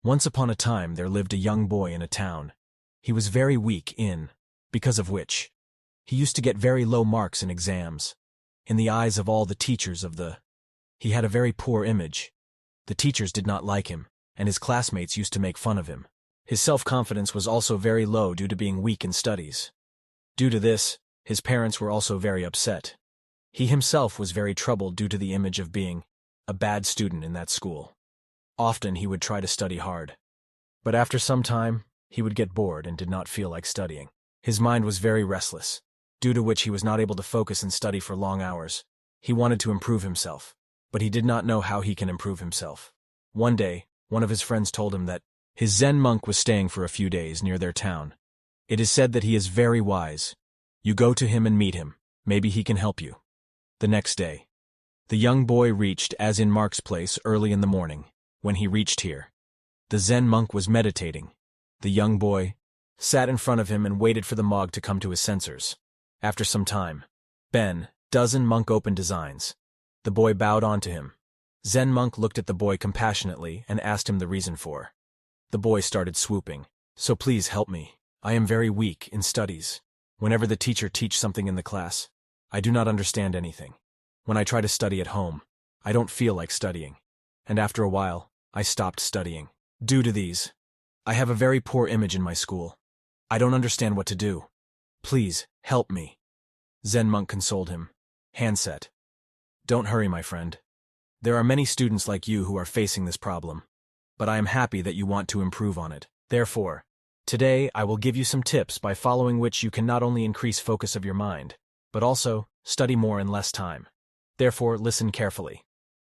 Once upon a time there lived a young boy in a town. He was very weak because of which he used to get very low marks in exams. In the eyes of all the teachers he had a very poor image. The teachers did not like him, and his classmates used to make fun of him. His self-confidence was also very low due to being weak in studies. Due to this, his parents were also very upset. He himself was very troubled due to the image of being a bad student in that school. Often he would try to study hard. But after some time, he would get bored and did not feel like studying. His mind was very restless, due to which he was not able to focus and study for long hours. He wanted to improve himself, but he did not know how he can improve himself. One day, one of his friends told him that his Zen monk was staying for a few days near their town. It is said that he is very wise. You go to him and meet him. Maybe he can help you. The next day, the young boy reached as in Mark's place early in the morning. When he reached here, the Zen monk was meditating. The young boy sat in front of him and waited for the monk to come to his senses. After some time, dozen monk opened his eyes. The boy bowed on to him. Zen monk looked at the boy compassionately and asked him the reason for. The boy started swooping. So please help me. I am very weak in studies. Whenever the teacher teach something in the class, I do not understand anything. When I try to study at home, I don't feel like studying. And after a while, I stopped studying. Due to these, I have a very poor image in my school. I don't understand what to do. Please, help me. Zen monk consoled him. Handset. Don't hurry, my friend. There are many students like you who are facing this problem, but I am happy that you want to improve on it. Therefore, today I will give you some tips by following which you can not only increase focus of your mind, but also study more in less time. Therefore, listen carefully.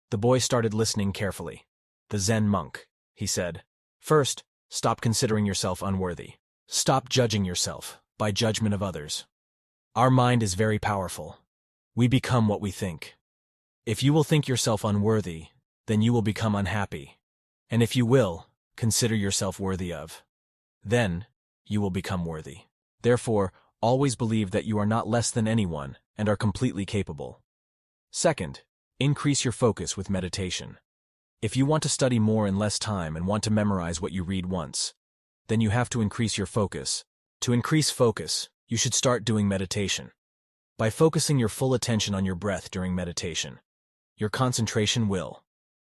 The boy started listening carefully. The Zen monk, he said, first, stop considering yourself unworthy. Stop judging yourself by judgment of others. Our mind is very powerful. We become what we think. If you will think yourself unworthy, then you will become unhappy. And if you will, consider yourself worthy of, then you will become worthy. Therefore, always believe that you are not less than anyone and are completely capable. Second, increase your focus with meditation. If you want to study more in less time and want to memorize what you read once, then you have to increase your focus. To increase focus, you should start doing meditation. By focusing your full attention on your breath during meditation, your concentration will.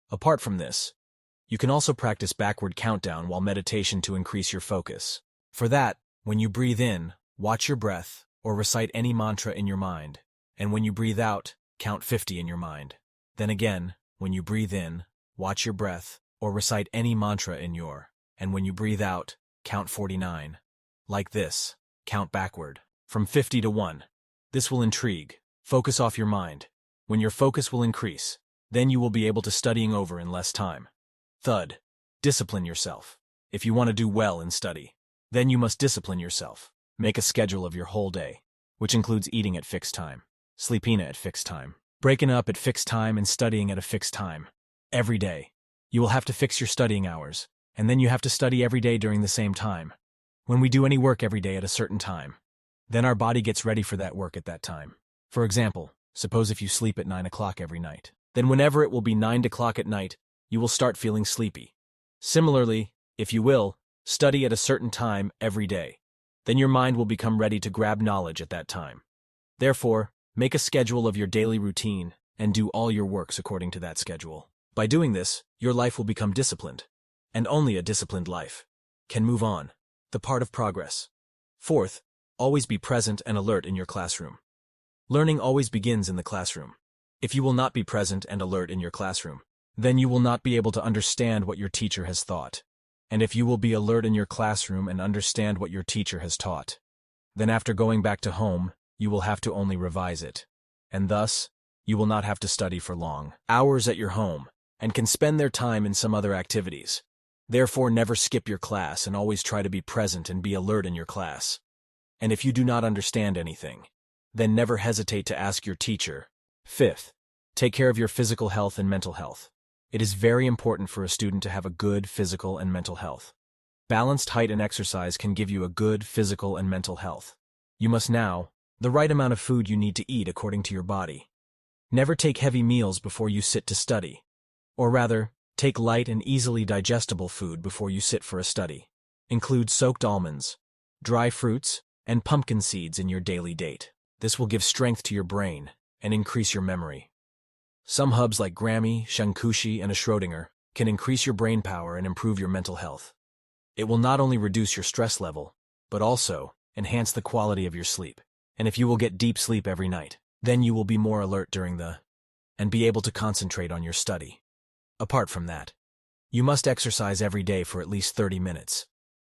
Apart from this, you can also practice backward countdown while meditation to increase your focus. For that, when you breathe in, watch your breath or recite any mantra in your mind, and when you breathe out, count 50 in your mind. Then again, when you breathe in, watch your breath or recite any mantra and when you breathe out, count 49. Like this, count backward, from 50 to 1. This will intrigue. Focus off your mind. When your focus will increase, then you will be able to studying over in less time. Third, discipline yourself. If you want to do well in study, then you must discipline yourself. Make a schedule of your whole day, which includes eating at fixed time, sleeping at fixed time, breaking up at fixed time and studying at a fixed time. Every day, you will have to fix your studying hours, and then you have to study every day during the same time. When we do any work every day at a certain time, then our body gets ready for that work at that time. For example, suppose if you sleep at 9 o'clock every night, then whenever it will be 9 o'clock at night, you will start feeling sleepy. Similarly, if you will, study at a certain time every day, then your mind will become ready to grab knowledge at that time. Therefore, make a schedule of your daily routine and do all your works according to that schedule. By doing this, your life will become disciplined, and only a disciplined life can move on. The part of progress. Fourth, always be present and alert in your classroom. Learning always begins in the classroom. If you will not be present and alert in your classroom, then you will not be able to understand what your teacher has taught. And if you will be alert in your classroom and understand what your teacher has taught, then after going back to home, you will have to only revise it. And thus, you will not have to study for long hours at your home, and can spend their time in some other activities. Therefore, never skip your class and always try to be present and be alert in your class. And if you do not understand anything, then never hesitate to ask your teacher. Fifth, take care of your physical health and mental health. It is very important for a student to have a good physical and mental health. Balanced height and exercise can give you a good physical and mental health. You must know the right amount of food you need to eat according to your body. Never take heavy meals before you sit to study. Or rather, Take light and easily digestible food before you sit for a study. Include soaked almonds, dry fruits, and pumpkin seeds in your daily date. This will give strength to your brain and increase your memory. Some hubs like Grammy, Shankushi, and a Schrödinger can increase your brain power and improve your mental health. It will not only reduce your stress level, but also enhance the quality of your sleep. And if you will get deep sleep every night, then you will be more alert and be able to concentrate on your study. Apart from that, you must exercise every day for at least 30 minutes.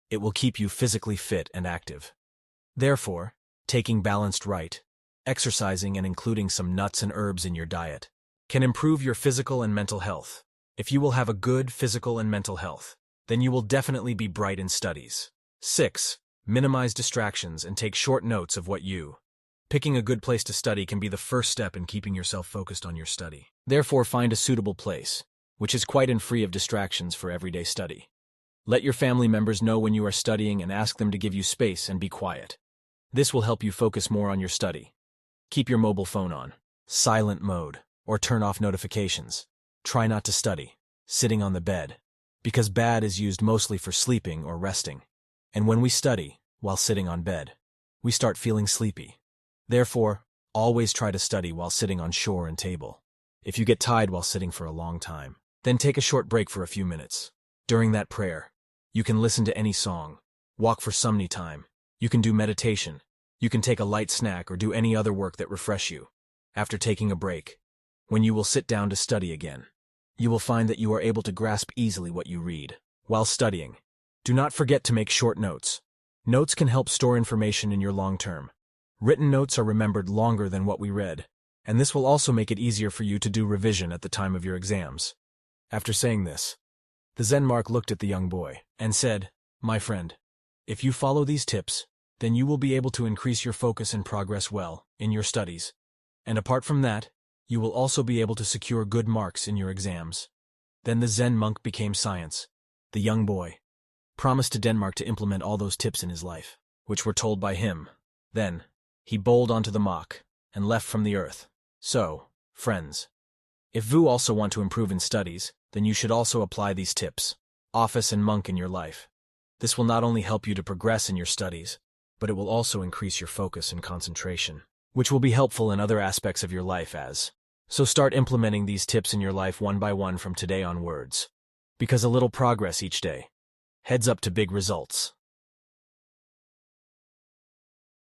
It will keep you physically fit and active. Therefore, taking balanced exercising and including some nuts and herbs in your diet can improve your physical and mental health. If you will have a good physical and mental health, then you will definitely be bright in studies. 6. Minimize distractions and take short notes of what you. Picking a good place to study can be the first step in keeping yourself focused on your study. Therefore, find a suitable place, which is quiet and free of distractions for everyday study. Let your family members know when you are studying and ask them to give you space and be quiet. This will help you focus more on your study. Keep your mobile phone on silent mode or turn off notifications. Try not to study sitting on the bed, because bed is used mostly for sleeping or resting. And when we study while sitting on bed, we start feeling sleepy. Therefore, always try to study while sitting on shore and table. If you get tired while sitting for a long time, then take a short break for a few minutes. During that prayer, you can listen to any song, walk for some time, you can do meditation, you can take a light snack or do any other work that refresh you. After taking a break, when you will sit down to study again, you will find that you are able to grasp easily what you read. While studying, do not forget to make short notes. Notes can help store information in your long term. Written notes are remembered longer than what we read, and this will also make it easier for you to do revision at the time of your exams. After saying this, the Zen monk looked at the young boy and said, "My friend, if you follow these tips, then you will be able to increase your focus and progress well in your studies. And apart from that, you will also be able to secure good marks in your exams." Then the Zen monk became science. The young boy promised to Denmark to implement all those tips in his life, which were told by him. Then, he bowled onto the monk and left from the earth. So, friends, if you also want to improve in studies, then you should also apply these tips, office and monk in your life. This will not only help you to progress in your studies, but it will also increase your focus and concentration, which will be helpful in other aspects of your life So start implementing these tips in your life one by one from today onwards. Because a little progress each day heads up to big results.